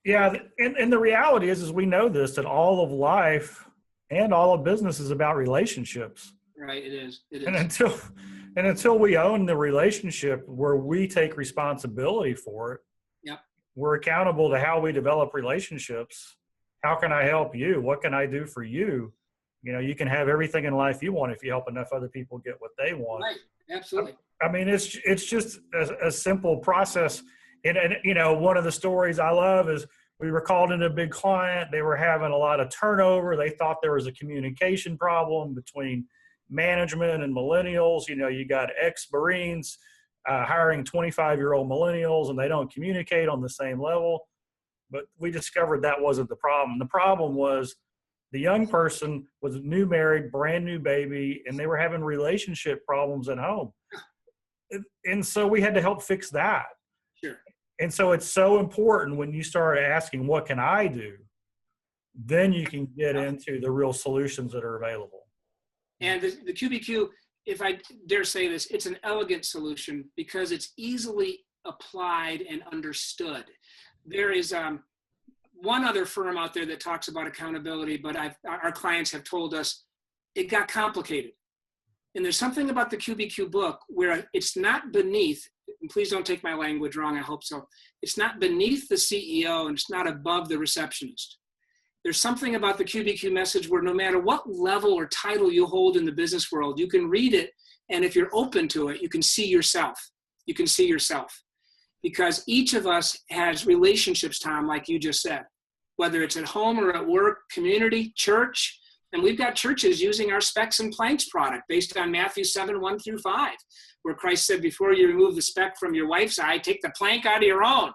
Yeah. And the reality is we know this, that all of life and all of business is about relationships. Right. It is. And until we own the relationship where we take responsibility for it, we're accountable to how we develop relationships. How can I help you? What can I do for you? You can have everything in life you want if you help enough other people get what they want. Right. Absolutely. I mean, it's just a simple process. And one of the stories I love is we were called in a big client. They were having a lot of turnover. They thought there was a communication problem between management and millennials. You got ex-Marines hiring 25-year-old millennials, and they don't communicate on the same level. But we discovered that wasn't the problem. The problem was the young person was a new married, brand new baby, and they were having relationship problems at home. And so we had to help fix that. Sure. And so it's so important when you start asking, what can I do? Then you can get into the real solutions that are available. And the QBQ, if I dare say this, it's an elegant solution because it's easily applied and understood. There is one other firm out there that talks about accountability, but our clients have told us it got complicated. And there's something about the QBQ book where it's not beneath, and please don't take my language wrong, I hope so. It's not beneath the CEO and it's not above the receptionist. There's something about the QBQ message where no matter what level or title you hold in the business world, you can read it, and if you're open to it, you can see yourself. You can see yourself. Because each of us has relationships, Tom, like you just said, whether it's at home or at work, community, church. And we've got churches using our Specs and Planks product based on Matthew 7:1-5, where Christ said, before you remove the speck from your wife's eye, take the plank out of your own.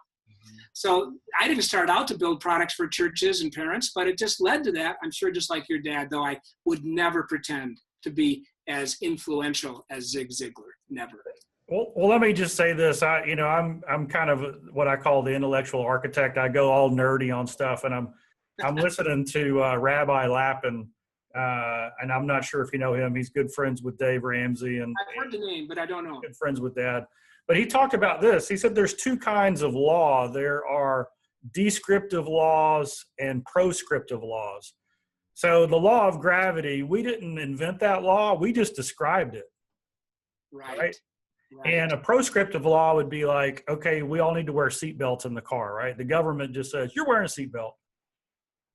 So I didn't start out to build products for churches and parents, but it just led to that. I'm sure just like your dad, though I would never pretend to be as influential as Zig Ziglar. Never. Well, let me just say this. I'm kind of what I call the intellectual architect. I go all nerdy on stuff, and I'm listening to Rabbi Lappin, and I'm not sure if you know him. He's good friends with Dave Ramsey, and I've heard the name, but I don't know. Good friends with Dad. But he talked about this. He said there's two kinds of law. There are descriptive laws and proscriptive laws. So the law of gravity, we didn't invent that law. We just described it. Right? And a proscriptive law would be like, okay, we all need to wear seatbelts in the car, right? The government just says, you're wearing a seatbelt.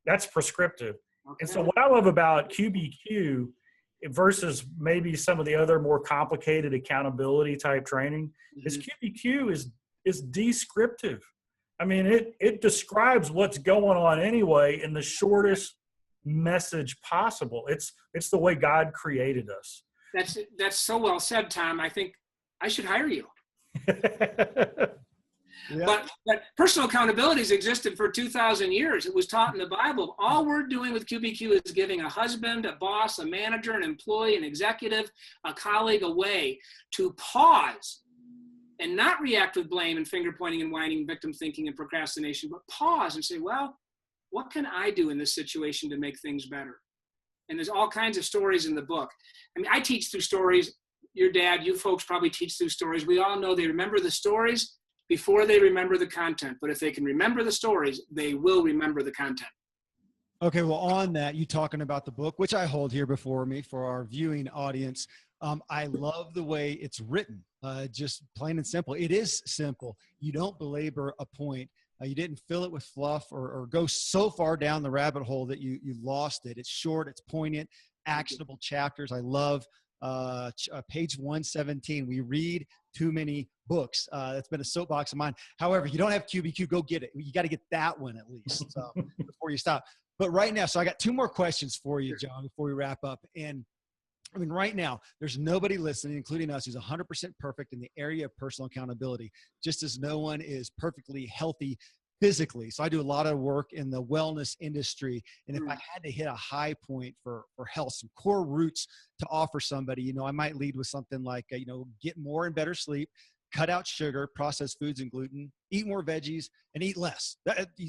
That's prescriptive. Okay. And so what I love about QBQ versus maybe some of the other more complicated accountability type training is QBQ is descriptive. I mean, it describes what's going on anyway in the shortest message possible. It's the way God created us. That's so well said, Tom. I think I should hire you. Yeah. But personal accountability has existed for 2,000 years. It was taught in the Bible. All we're doing with QBQ is giving a husband, a boss, a manager, an employee, an executive, a colleague a way to pause and not react with blame and finger pointing and whining, victim thinking and procrastination, but pause and say, well, what can I do in this situation to make things better? And there's all kinds of stories in the book. I mean, I teach through stories. Your dad, you folks probably teach through stories. We all know they remember the stories before they remember the content. But if they can remember the stories, they will remember the content. Okay, well, on that, you talking about the book, which I hold here before me for our viewing audience. I love the way it's written, just plain and simple. It is simple. You don't belabor a point. You didn't fill it with fluff or go so far down the rabbit hole that you lost it. It's short, it's poignant, actionable chapters. I love page 117. We read too many books. That's been a soapbox of mine. However, you don't have QBQ, go get it. You got to get that one at least before you stop. But right now, so I got two more questions for you, John, before we wrap up. And I mean, right now, there's nobody listening, including us, who's 100% perfect in the area of personal accountability, just as no one is perfectly healthy physically. So I do a lot of work in the wellness industry. And if I had to hit a high point for health, some core roots to offer somebody, I might lead with something like, get more and better sleep, cut out sugar, processed foods and gluten, eat more veggies, and eat less.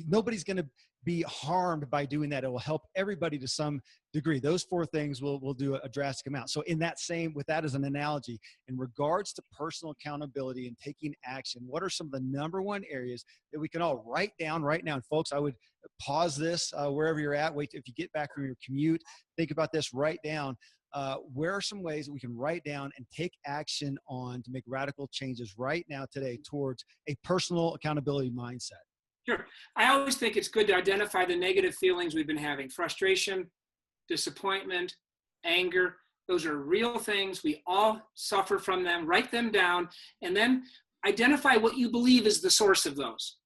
Nobody's going to be harmed by doing that. It will help everybody to some degree. Those four things will do a drastic amount. So with that as an analogy, in regards to personal accountability and taking action, what are some of the number one areas that we can all write down right now? And folks, I would pause this wherever you're at. Wait, if you get back from your commute, think about this, write down. Where are some ways that we can write down and take action on to make radical changes right now today towards a personal accountability mindset? Sure. I always think it's good to identify the negative feelings we've been having. Frustration, disappointment, anger. Those are real things. We all suffer from them. Write them down and then identify what you believe is the source of those.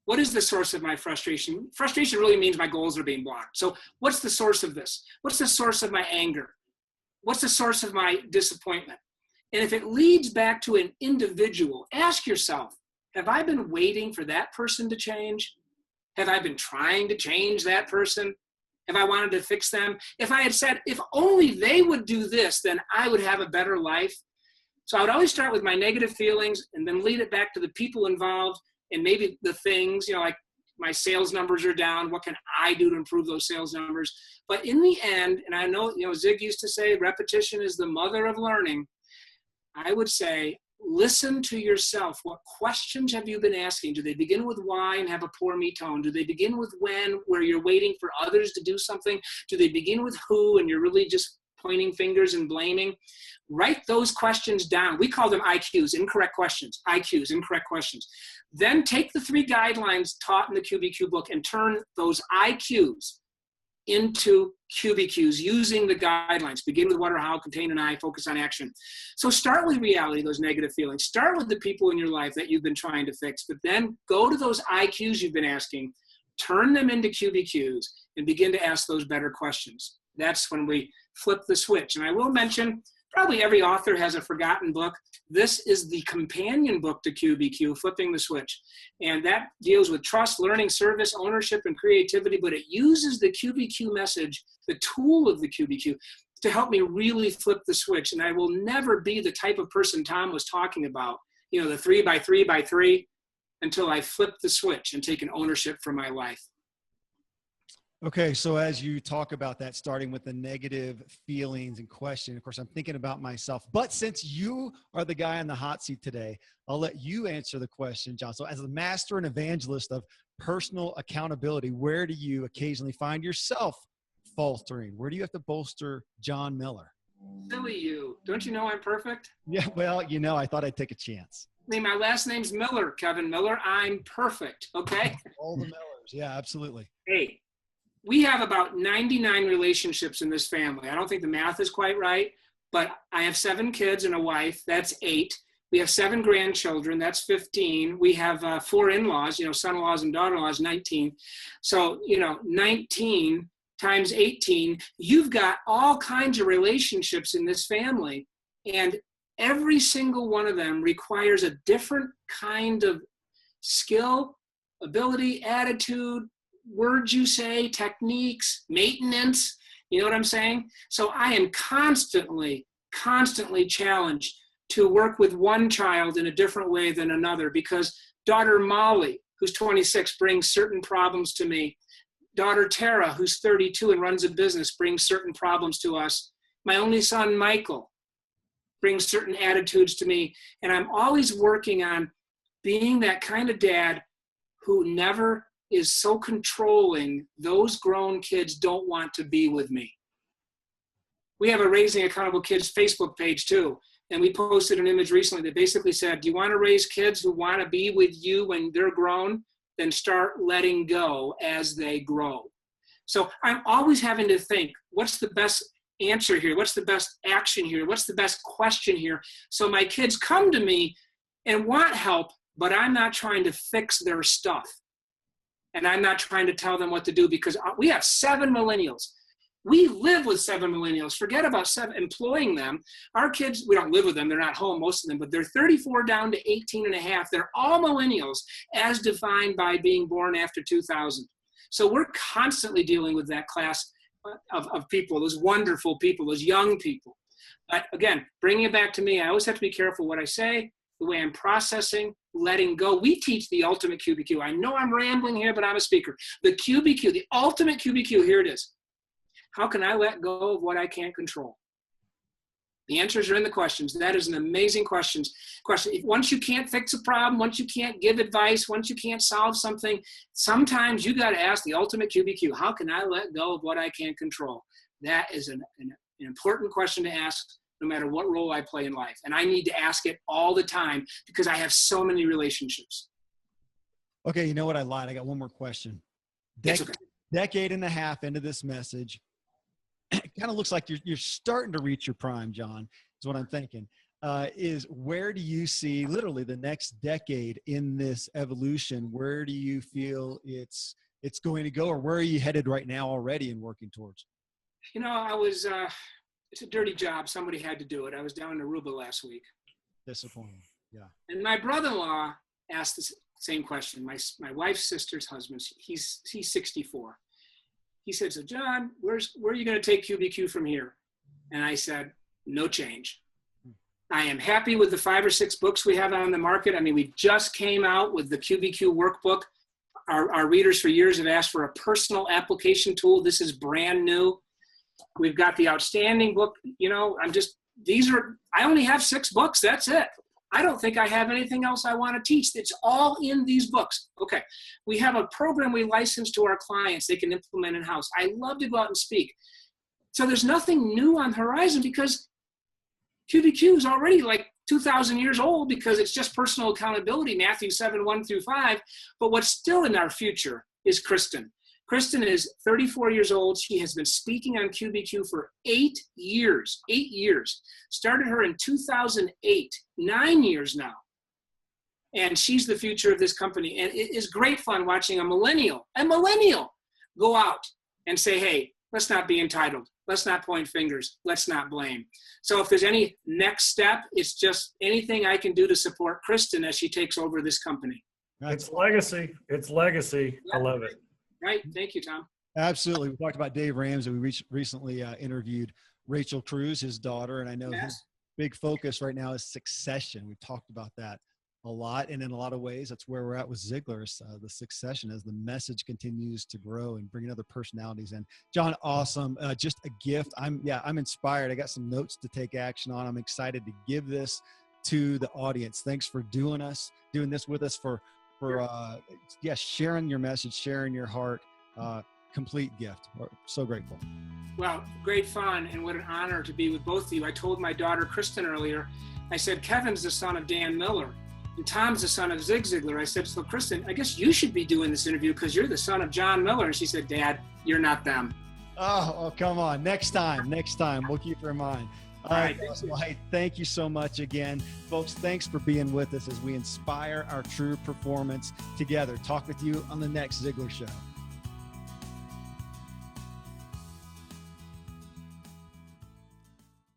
What is the source of my frustration? Frustration really means my goals are being blocked. So what's the source of this? What's the source of my anger? What's the source of my disappointment? And if it leads back to an individual, ask yourself, have I been waiting for that person to change? Have I been trying to change that person? Have I wanted to fix them? If I had said, if only they would do this, then I would have a better life. So I would always start with my negative feelings and then lead it back to the people involved and maybe the things, like my sales numbers are down. What can I do to improve those sales numbers? But in the end, and I know, Zig used to say repetition is the mother of learning. I would say, listen to yourself. What questions have you been asking? Do they begin with why and have a poor me tone? Do they begin with when, where you're waiting for others to do something? Do they begin with who and you're really just pointing fingers and blaming? Write those questions down. We call them IQs, incorrect questions. IQs, incorrect questions. Then take the 3 guidelines taught in the QBQ book and turn those IQs into QBQs using the guidelines. Begin with what or how, contain an I, focus on action. So start with reality, those negative feelings. Start with the people in your life that you've been trying to fix, but then go to those IQs you've been asking, turn them into QBQs, and begin to ask those better questions. That's when we flip the switch. And I will mention Probably every author has a forgotten book. This is the companion book to QBQ, Flipping the Switch. And that deals with trust, learning, service, ownership, and creativity, but it uses the QBQ message, the tool of the QBQ, to help me really flip the switch. And I will never be the type of person Tom was talking about, you know, the 3x3x3, until I flip the switch and take an ownership for my life. Okay, so as you talk about that, starting with the negative feelings and question, of course, I'm thinking about myself. But since you are the guy on the hot seat today, I'll let you answer the question, John. So as a master and evangelist of personal accountability, where do you occasionally find yourself faltering? Where do you have to bolster John Miller? Silly you. Don't you know I'm perfect? Yeah, well, you know, I thought I'd take a chance. I mean, my last name's Miller, Kevin Miller. I'm perfect, okay? All the Millers. Yeah, absolutely. Hey, we have about 99 relationships in this family. I don't think the math is quite right, but I have 7 kids and a wife. That's 8. We have 7 grandchildren. That's 15. We have 4 in-laws, you know, son-in-laws and daughter-in-laws, 19. So, you know, 19 times 18, you've got all kinds of relationships in this family. And every single one of them requires a different kind of skill, ability, attitude, words you say, techniques, maintenance, you know what I'm saying? So I am constantly challenged to work with one child in a different way than another, because daughter Molly, who's 26, brings certain problems to me. Daughter Tara, who's 32 and runs a business, brings certain problems to us. My only son, Michael, brings certain attitudes to me. And I'm always working on being that kind of dad who never is so controlling those grown kids don't want to be with me. We have a Raising Accountable Kids Facebook page too. And we posted an image recently that basically said, do you want to raise kids who want to be with you when they're grown? Then start letting go as they grow. So I'm always having to think, what's the best answer here? What's the best action here? What's the best question here? So my kids come to me and want help, but I'm not trying to fix their stuff. And I'm not trying to tell them what to do, because we have 7 millennials. We live with 7 millennials. Forget about employing them. Our kids, we don't live with them. They're not home, most of them, but they're 34 down to 18 and a half. They're all millennials as defined by being born after 2000. So we're constantly dealing with that class of people, those wonderful people, those young people. But again, bringing it back to me, I always have to be careful what I say, the way I'm processing, letting go. We teach the ultimate QBQ. I know I'm rambling here, but I'm a speaker. The QBQ, the ultimate QBQ, here it is. How can I let go of what I can't control? The answers are in the questions. That is an amazing question. Once you can't fix a problem, once you can't give advice, once you can't solve something, sometimes you got to ask the ultimate QBQ. How can I let go of what I can't control? That is an important question to ask, no matter what role I play in life. And I need to ask it all the time because I have so many relationships. Okay, you know what? I lied. I got one more question. Okay. Decade and a half into this message, it kind of looks like you're starting to reach your prime, John, is what I'm thinking. Is where do you see literally the next decade in this evolution? Where do you feel it's going to go, or where are you headed right now already and working towards? You know, I was, it's a dirty job. Somebody had to do it. I was down in Aruba last week. Disappointing. Yeah. And my brother-in-law asked the same question. My wife's sister's husband, he's 64. He said, so John, where are you going to take QBQ from here? And I said, no change. I am happy with the 5 or 6 books we have on the market. I mean, we just came out with the QBQ workbook. Our readers for years have asked for a personal application tool. This is brand new. We've got the outstanding book. You know, I only have 6 books. That's it. I don't think I have anything else I want to teach. It's all in these books. Okay. We have a program we license to our clients. They can implement in-house. I love to go out and speak. So there's nothing new on the horizon because QBQ is already like 2,000 years old because it's just personal accountability, Matthew 7:1-5. But what's still in our future is Kristen. Kristen is 34 years old. She has been speaking on QBQ for 8 years. 8 years. Started her in 2008. 9 years now. And she's the future of this company. And it is great fun watching a millennial go out and say, hey, let's not be entitled. Let's not point fingers. Let's not blame. So if there's any next step, it's just anything I can do to support Kristen as she takes over this company. It's legacy. It's legacy. I love it. Right. Thank you, Tom. Absolutely. We talked about Dave Ramsey. We recently interviewed Rachel Cruz, his daughter, and I know his big focus right now is succession. We've talked about that a lot, and in a lot of ways, that's where we're at with Ziglar's, the succession, as the message continues to grow and bring other personalities in. John, awesome. Just a gift. I'm inspired. I got some notes to take action on. I'm excited to give this to the audience. Thanks for doing this with us, for sharing your message, sharing your heart. Complete gift. We're so grateful. Well, great fun, and what an honor to be with both of you. I told my daughter Kristen earlier, I said, Kevin's the son of Dan Miller, and Tom's the son of Zig Ziglar. I said, so Kristen, I guess you should be doing this interview because you're the son of John Miller. And she said, Dad, you're not them. Oh, come on. Next time. We'll keep her in mind. All right. Well, hey, thank you so much again. Folks, thanks for being with us as we inspire our true performance together. Talk with you on the next Ziglar Show.